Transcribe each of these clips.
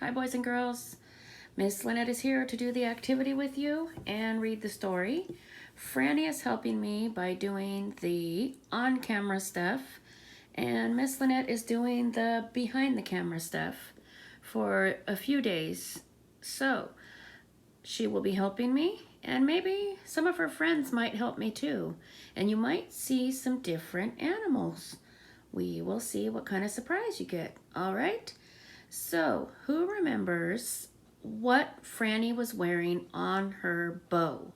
Hi, boys and girls. Miss Lynette is here to do the activity with you and read the story. Franny is helping me by doing the on-camera stuff, and Miss Lynette is doing the behind-the-camera stuff for a few days. So, she will be helping me, and maybe some of her friends might help me too. And you might see some different animals. We will see what kind of surprise you get, all right? So, who remembers what Franny was wearing on her bow?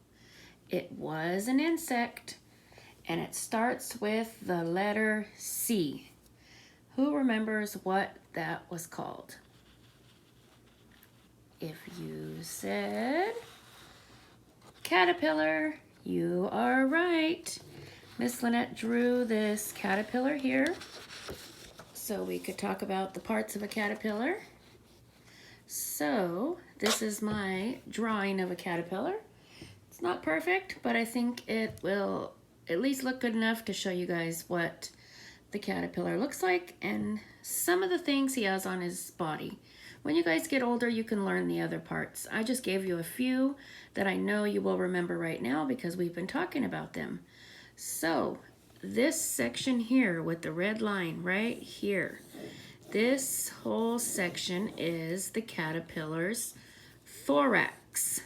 It was an insect, and it starts with the letter C. Who remembers what that was called? If you said caterpillar, you are right. Miss Lynette drew this caterpillar here so we could talk about the parts of a caterpillar. So this is my drawing of a caterpillar. It's not perfect, but I think it will at least look good enough to show you guys what the caterpillar looks like and some of the things he has on his body. When you guys get older, you can learn the other parts. I just gave you a few that I know you will remember right now because we've been talking about them. So this section here with the red line right here, this whole section is the caterpillar's thorax.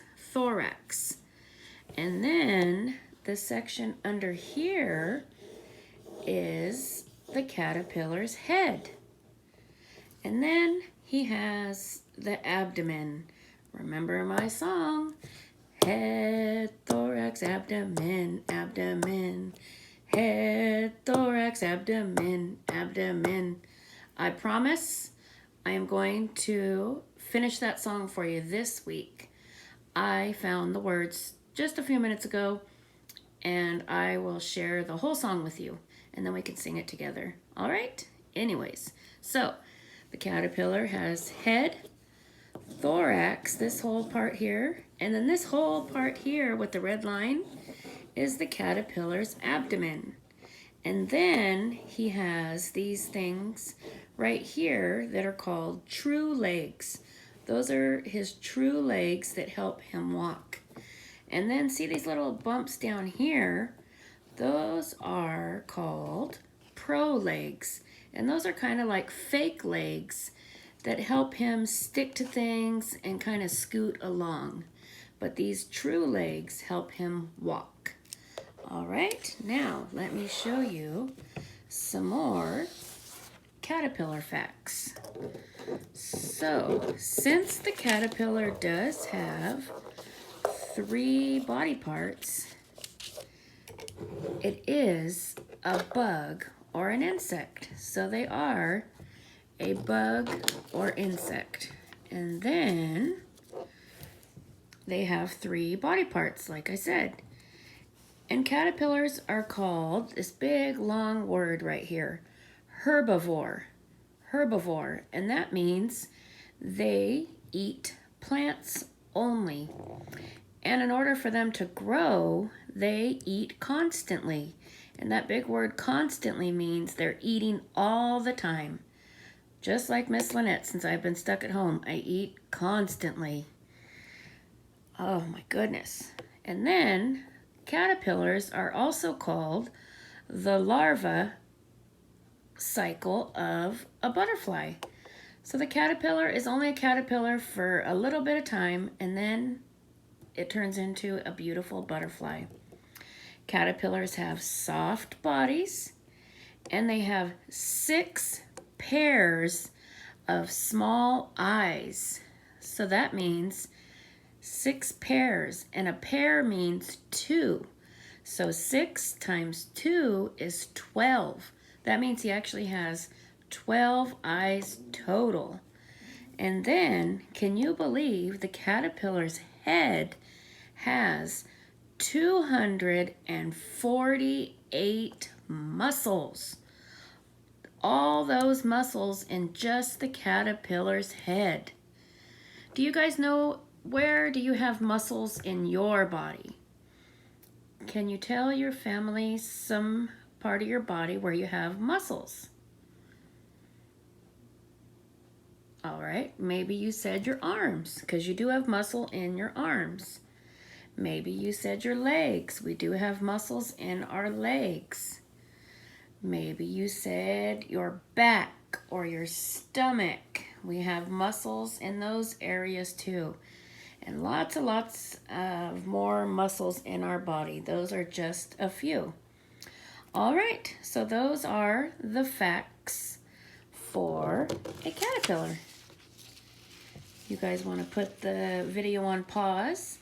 And then the section under here is the caterpillar's head. And then he has the abdomen. Remember my song? Head, thorax, abdomen, abdomen. Head, thorax, abdomen, abdomen. I promise I am going to finish that song for you this week. I found the words just a few minutes ago, and I will share the whole song with you, and then we can sing it together. All right? Anyways, so the caterpillar has head, thorax, this whole part here, and then this whole part here with the red line is the caterpillar's abdomen. And then he has these things right here that are called true legs. Those are his true legs that help him walk. And then see these little bumps down here? Those are called pro legs. And those are kind of like fake legs that help him stick to things and kind of scoot along. But these true legs help him walk. All right, now let me show you some more caterpillar facts. So, since the caterpillar does have 3 body parts, it is a bug or an insect. So they are a bug or insect. And then they have 3 body parts, like I said. And caterpillars are called, this big long word right here, herbivore. Herbivore. And that means they eat plants only. And in order for them to grow, they eat constantly. And that big word constantly means they're eating all the time. Just like Miss Lynette, since I've been stuck at home, I eat constantly. Oh my goodness. And then caterpillars are also called the larva cycle of a butterfly. So the caterpillar is only a caterpillar for a little bit of time, and then it turns into a beautiful butterfly. Caterpillars have soft bodies, and they have 6 pairs of small eyes. So that means 6 pairs, and a pair means 2. So 6 times 2 is 12. That means he actually has 12 eyes total. And then, can you believe the caterpillar's head has 248 muscles? All those muscles in just the caterpillar's head. Do you guys know, where do you have muscles in your body? Can you tell your family some part of your body where you have muscles? All right, maybe you said your arms, because you do have muscle in your arms. Maybe you said your legs. We do have muscles in our legs. Maybe you said your back or your stomach. We have muscles in those areas too. And lots and lots of more muscles in our body. Those are just a few. All right, so those are the facts for a caterpillar. You guys want to put the video on pause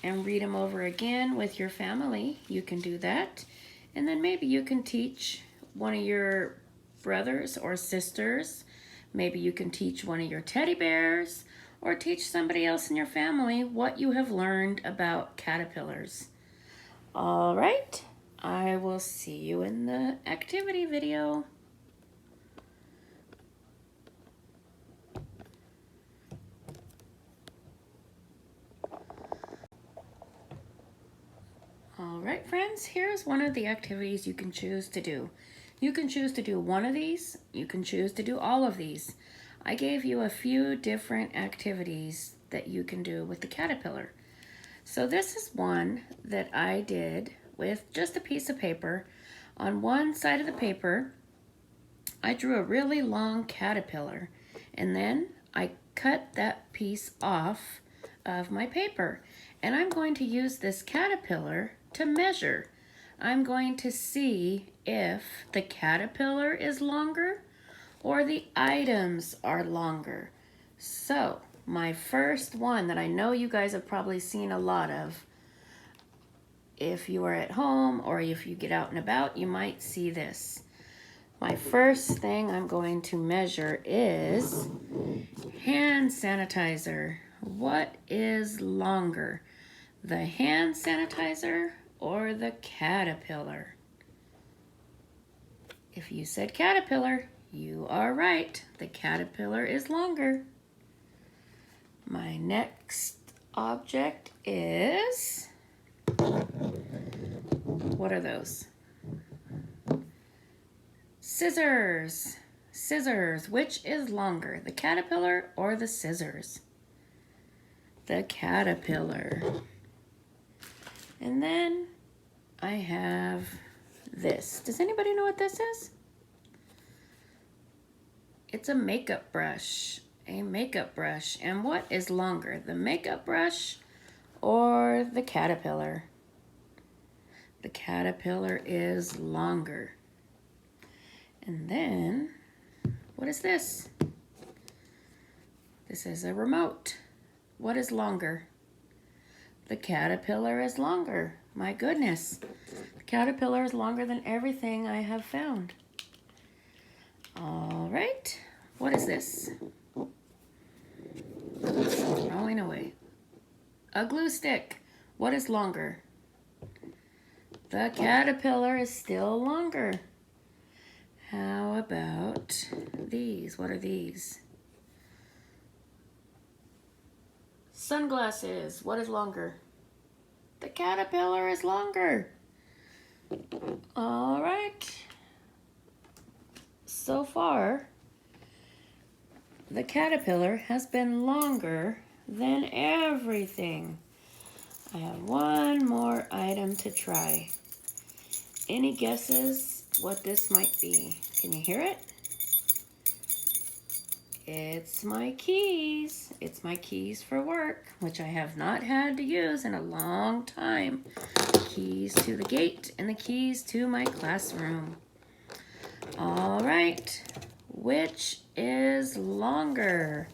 and read them over again with your family, you can do that. And then maybe you can teach one of your brothers or sisters. Maybe you can teach one of your teddy bears or teach somebody else in your family what you have learned about caterpillars. All right, I will see you in the activity video. All right, friends, here's one of the activities you can choose to do. You can choose to do one of these. You can choose to do all of these. I gave you a few different activities that you can do with the caterpillar. So this is one that I did with just a piece of paper. On one side of the paper, I drew a really long caterpillar, and then I cut that piece off of my paper. And I'm going to use this caterpillar to measure. I'm going to see if the caterpillar is longer or the items are longer. So my first one that I know you guys have probably seen a lot of, if you are at home or if you get out and about, you might see this. My first thing I'm going to measure is hand sanitizer. What is longer, the hand sanitizer or the caterpillar? If you said caterpillar, you are right. The caterpillar is longer. My next object is, what are those? Scissors. Scissors. Which is longer, the caterpillar or the scissors? The caterpillar. And then I have this. Does anybody know what this is? It's a makeup brush. A makeup brush. And what is longer, the makeup brush or the caterpillar? The caterpillar is longer. And then, what is this? This is a remote. What is longer? The caterpillar is longer. My goodness. The caterpillar is longer than everything I have found. All right. What is this? Throwing away. A glue stick. What is longer? The caterpillar is still longer. How about these? What are these? Sunglasses. What is longer? The caterpillar is longer. All right. So far, the caterpillar has been longer than everything. I have one more item to try. Any guesses what this might be? Can you hear it? It's my keys. It's my keys for work, which I have not had to use in a long time. The keys to the gate and the keys to my classroom. All right, which is longer?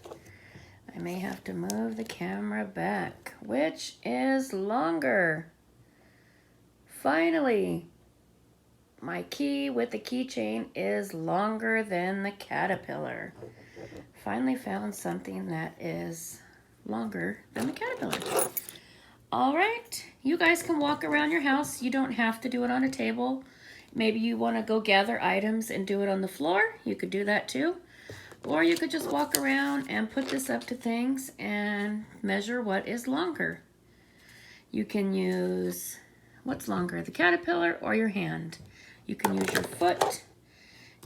I may have to move the camera back. Which is longer? Finally, my key with the keychain is longer than the caterpillar. Finally found something that is longer than the caterpillar. All right, you guys can walk around your house. You don't have to do it on a table. Maybe you want to go gather items and do it on the floor. You could do that too. Or you could just walk around and put this up to things and measure what is longer. You can use, what's longer, the caterpillar or your hand? You can use your foot.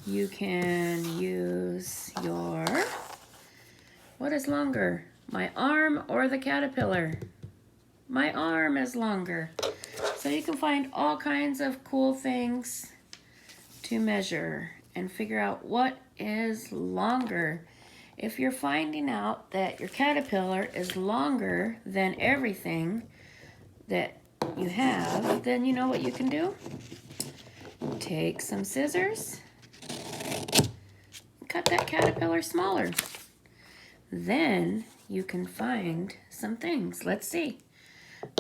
You can use your What is longer, my arm or the caterpillar? My arm is longer. So you can find all kinds of cool things to measure and figure out what is longer. If you're finding out that your caterpillar is longer than everything that you have, then you know what you can do? Take some scissors, cut that caterpillar smaller. Then you can find some things. Let's see.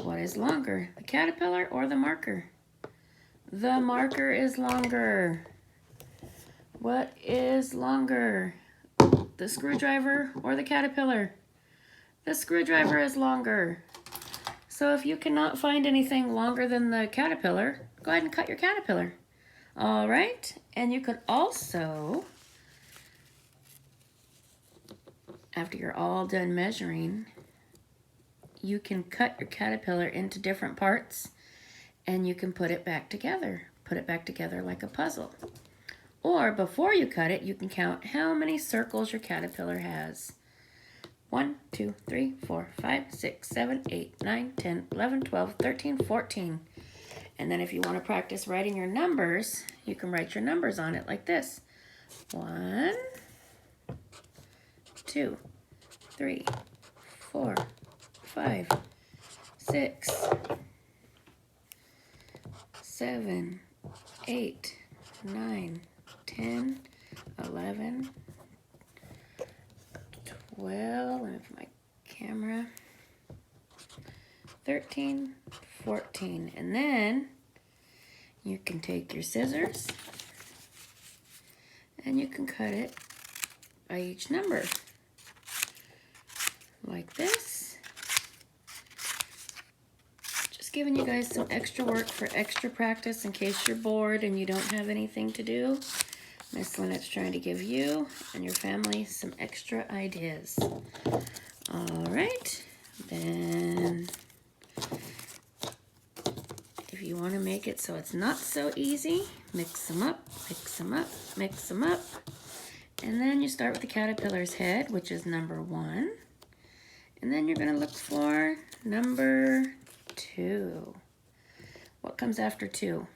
What is longer, the caterpillar or the marker? The marker is longer. What is longer, the screwdriver or the caterpillar? The screwdriver is longer. So if you cannot find anything longer than the caterpillar, go ahead and cut your caterpillar. All right, and you could also, after you're all done measuring, you can cut your caterpillar into different parts and you can put it back together. Put it back together like a puzzle. Or before you cut it, you can count how many circles your caterpillar has. 1, 2, 3, 4, 5, 6, 7, 8, 9, 10, 11, 12, 13, 14. And then if you want to practice writing your numbers, you can write your numbers on it like this. 1, 2, 3, 4, 5, 6, 7, 8, 9, 10, 11, 12, let me put my camera, 13, 14. And then you can take your scissors and you can cut it by each number like this. Just giving you guys some extra work for extra practice in case you're bored and you don't have anything to do. Miss Lynette's trying to give you and your family some extra ideas. All right, then if you want to make it so it's not so easy, mix them up, mix them up, mix them up. And then you start with the caterpillar's head, which is number 1. And then you're going to look for number 2. What comes after 2?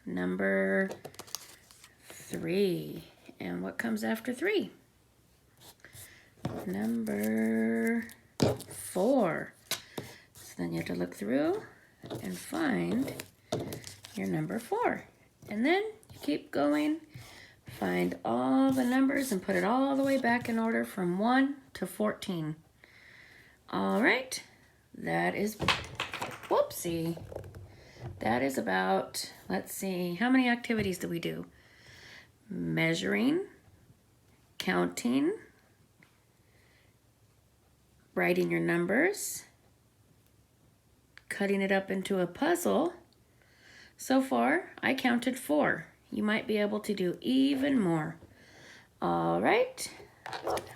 Number 3. And what comes after 3? Number 4. So then you have to look through and find your number 4. And then you keep going, find all the numbers and put it all the way back in order from 1 to 14. All right, that is, whoopsie. That is about, let's see, how many activities do we do? Measuring, counting, writing your numbers, cutting it up into a puzzle. So far, I counted 4. You might be able to do even more. All right,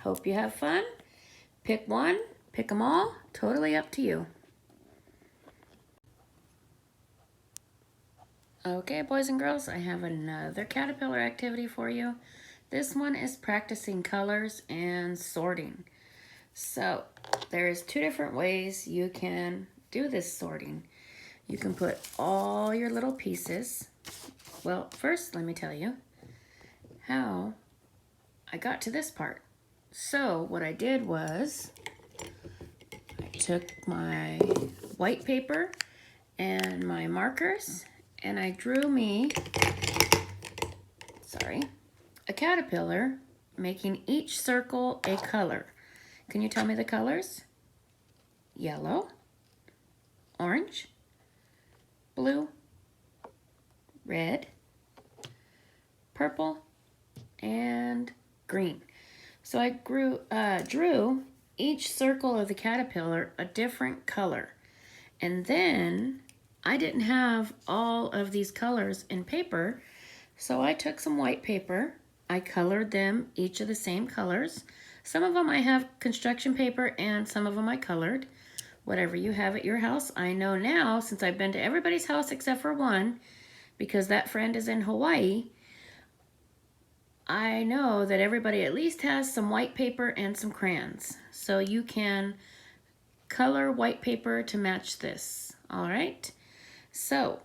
hope you have fun. Pick one, pick them all, totally up to you. Okay, boys and girls, I have another caterpillar activity for you. This one is practicing colors and sorting. So there's 2 different ways you can do this sorting. You can put all your little pieces. Well, first let me tell you how I got to this part. So what I did was I took my white paper and my markers and I drew me, a caterpillar, making each circle a color. Can you tell me the colors? Yellow, orange, blue, red, purple, and green. So I drew each circle of the caterpillar a different color. And then I didn't have all of these colors in paper, so I took some white paper. I colored them each of the same colors. Some of them I have construction paper and some of them I colored. Whatever you have at your house. I know now, since I've been to everybody's house except for one, because that friend is in Hawaii, I know that everybody at least has some white paper and some crayons. So you can color white paper to match this. All right. So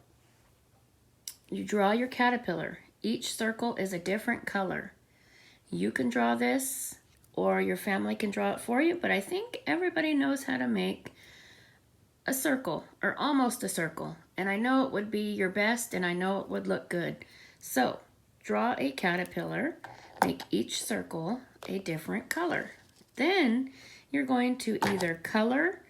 you draw your caterpillar. Each circle is a different color. You can draw this or your family can draw it for you, but I think everybody knows how to make a circle or almost a circle. And I know it would be your best and I know it would look good. So draw a caterpillar, make each circle a different color. Then you're going to either color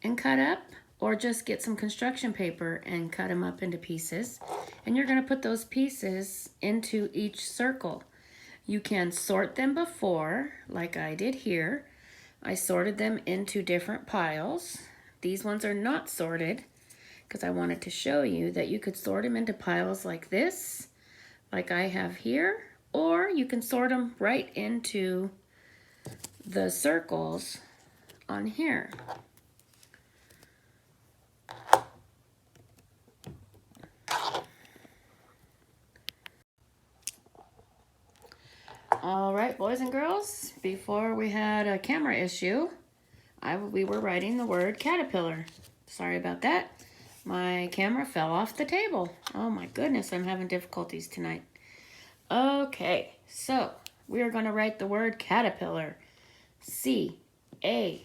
and cut up or just get some construction paper and cut them up into pieces. And you're going to put those pieces into each circle. You can sort them before, like I did here. I sorted them into different piles. These ones are not sorted because I wanted to show you that you could sort them into piles like this, like I have here, or you can sort them right into the circles on here. All right, boys and girls, before we had a camera issue, we were writing the word caterpillar. Sorry about that. My camera fell off the table. Oh my goodness, I'm having difficulties tonight. Okay, so we are going to write the word caterpillar. C-A-T-E-R-P-I-L-L-A-R.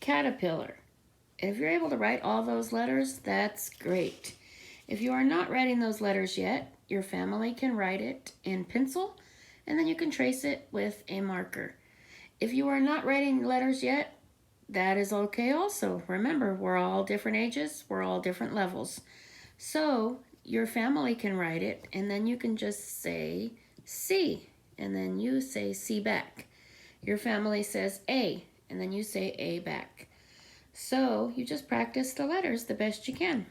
Caterpillar. If you're able to write all those letters, that's great. If you are not writing those letters yet, your family can write it in pencil, and then you can trace it with a marker. If you are not writing letters yet, that is okay also. Remember, we're all different ages, we're all different levels. So your family can write it, and then you can just say C, and then you say C back. Your family says A, and then you say A back. So you just practice the letters the best you can.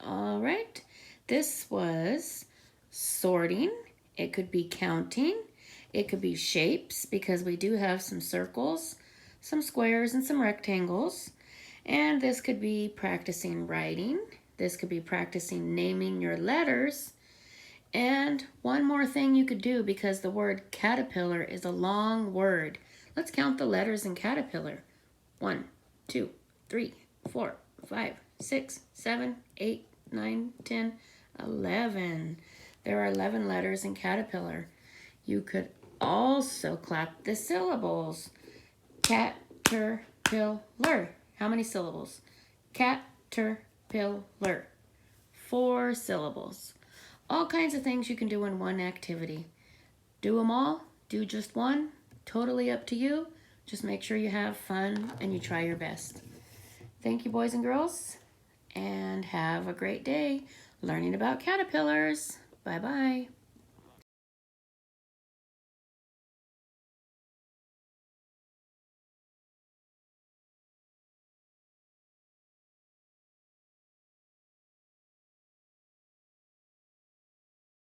All right, this was sorting. It could be counting. It could be shapes because we do have some circles, some squares, and some rectangles. And this could be practicing writing. This could be practicing naming your letters. And one more thing you could do, because the word caterpillar is a long word. Let's count the letters in caterpillar. 1, 2, 3, 4, 5, 6, 7, 8, 9, 10, 11. There are 11 letters in caterpillar. You could also clap the syllables. Caterpillar. How many syllables? Caterpillar. 4 syllables. All kinds of things you can do in one activity. Do them all. Do just one. Totally up to you. Just make sure you have fun and you try your best. Thank you, boys and girls, and have a great day learning about caterpillars. Bye-bye.